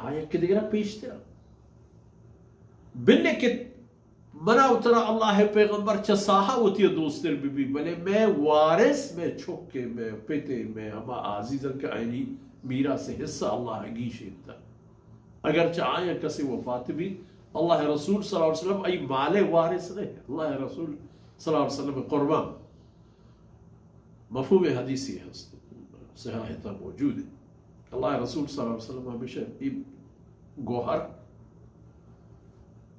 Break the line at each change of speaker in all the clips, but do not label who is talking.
آية كده بيشترى بنك منا وترى الله پیغمبر چه ساحه وتی دوستر بی بله میں وارث میں چھوکے میں پیتے میں ہما عزیزن کا عینی میرا سے حصہ اللہ کی شیطا اگر چاہے کسی وفات بھی اللہ رسول صلی اللہ علیہ وسلم ای مال وارث نہیں اللہ رسول صلی اللہ علیہ وسلم قربان مفهوم حدیثی ہے صحیح موجود ہے اللہ رسول صلی اللہ علیہ وسلم ہمیشہ گوہر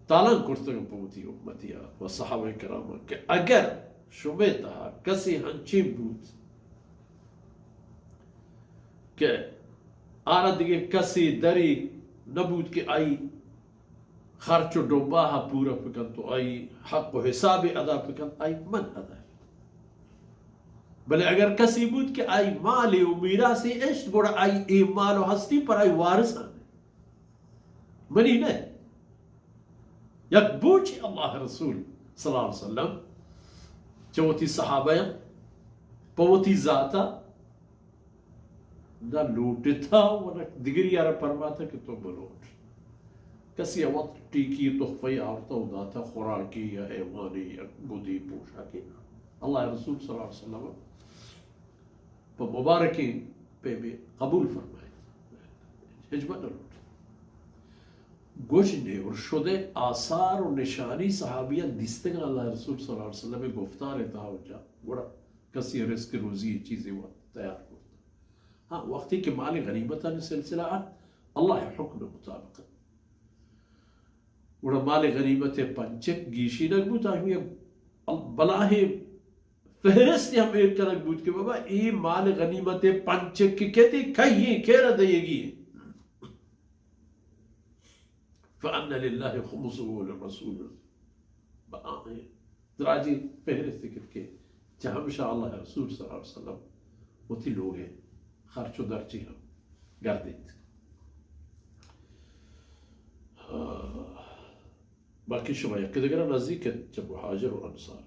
تالان کرتگم پوتی امتیا و صحابه کرام که اگر شمیتها کسی هنچین بود که آن دیگه کسی دری نبود که ای خرچ و دنباها پورا بکن تو ای حق و حساب ادا بکن ای من ادا بله اگر کسی بود که ای مالی و میراسی اشت گوڑا ای مال و هستی پر ای وارثان منی نه یک بوچی اللہ رسول صلی اللہ علیہ وسلم چوتی صحابہ پوتی ذاتا نہ لوٹتا و نہ دیگری یارا پرماتا کہ تو بلوٹ کسی وقت ٹیکی تحفی آرتا و داتا خوراکی یا حیوانی یا گودی پوشاکی اللہ رسول صلی اللہ علیہ وسلم پا مبارکی پہ بھی قبول فرمائے حجبہ نہ لوٹ گوشنے اور شده آثار و نشانی صحابیان دیستگان اللہ رسول صلی اللہ علیہ وسلم گفتار تاوجا بڑا کسی رزق روزی چیزیں تیار کرتا ہاں وقتی کہ مال غنیمتہ نے سلسلہ اللہ حکم مطابق بڑا مال غنیمت پنچک گیشی نگبوت آگوی بلاہ فہرست ہم ایک کنک بود کہ بابا ای مال غنیمت پنچک کی کہتی کہیں کہہ رہا دیگی ہے فأن لله خمسه وللرسول دراجی فہرست کے جہاں شاء اللہ رسول صلی اللہ علیہ وسلم وتی لوگ ہیں خرچ و درچی ہم گردید باقی شما یک دیگر نزدیک جب مهاجر و انصار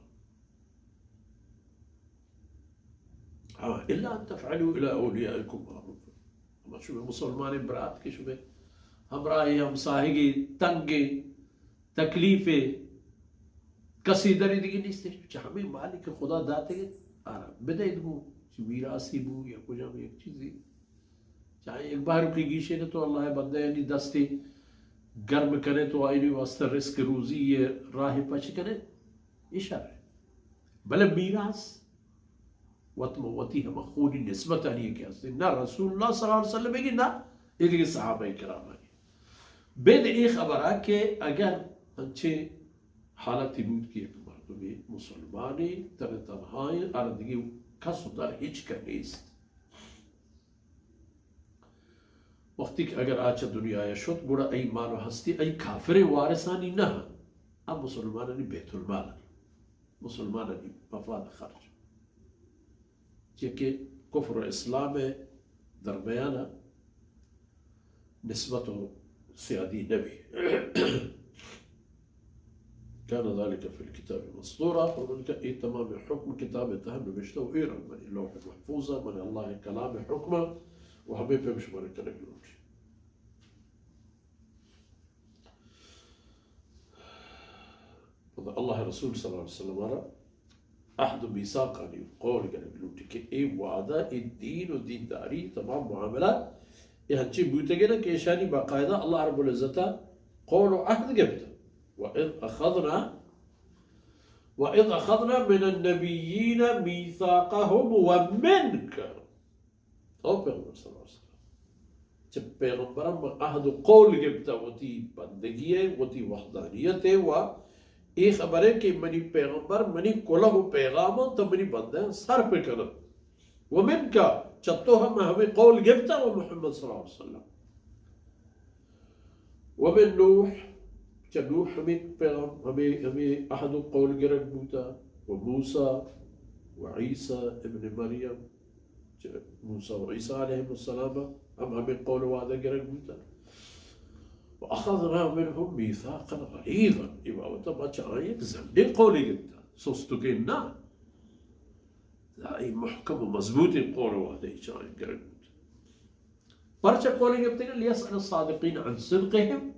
الا ان تفعلوا الى اولیائکم معروفا ما شما مسلمان برات کے شما ہمراہی ہمساہگی تنگی تکلیفیں کسی دری دیگی نیستے چاہ ہمیں مالک خدا داتے گئے آرام بداید بو میراسی بو یا کچھ ہم ایک چیزی چاہے ایک بار کی گیشے نے تو اللہ بندہ یعنی دستی گرم کرے تو آئینی واسطہ رزق روزی یہ راہ پچ کرے اشارہ بلے میراس وتی ہم خونی نسبت آنی کیا نہ رسول اللہ صلی اللہ علیہ وسلم کی نہ یہ دیگه صحابه کرام بین ای خبره که اگر انچه حالتی بود که یک مردمی مسلمانی تنهای اردگی کسو در هیچ کر نیست وقتی که اگر آچه دنیای شد گوڑا ای مال و هستی ای کافر وارثانی نه ام مسلمانانی بیت المال مسلمانانی مفاد خرج چه که کفر و اسلام درمیانه نسبته سيادي نبي كان ذلك في الكتاب مسطورا ومن تمام حكم كتاب تهم بيشتو إيرا من اللوح المحفوظة من الله كلام حكمه وحبيبه مش مرة نقلوش الله رسول صلى الله عليه وسلم أرى أحد ميثاقني قول قال كي إيه وعدا الدين ودين داري تمام معاملات يهنشي بوتجنا كيشاني بقاعدة الله رب العزة قول عهد قبته وإذ أخذنا من النبيين ميثاقهم ومنك أو بيغمبر صلى الله عليه وسلم جب پیغمبرم عهد قول قبته وتي بندگیه وتي وحدانیته و ای خبره که منی پیغمبر منی کله پیغام تو منی بنده سر پہ کرن ومنك چطو ہمیں قول گفتا و محمد صلی اللہ علیہ وسلم ومن نوح نوح ہمیں پیغام ہمیں احد قول گرگ بوتا وموسى وعيسى ابن مريم موسى وعيسى عليهم السلام ہمیں قول وعدہ گرگ بوتا وأخذنا منهم ميثاقا غليظا يبقى وتبقى تعايق زمن قولي جدا سوستوكينا لا أي محكم ومزبوط القول وهذا يجعل قرب برشا قولين يبتغل ليسأل الصادقين عن صدقهم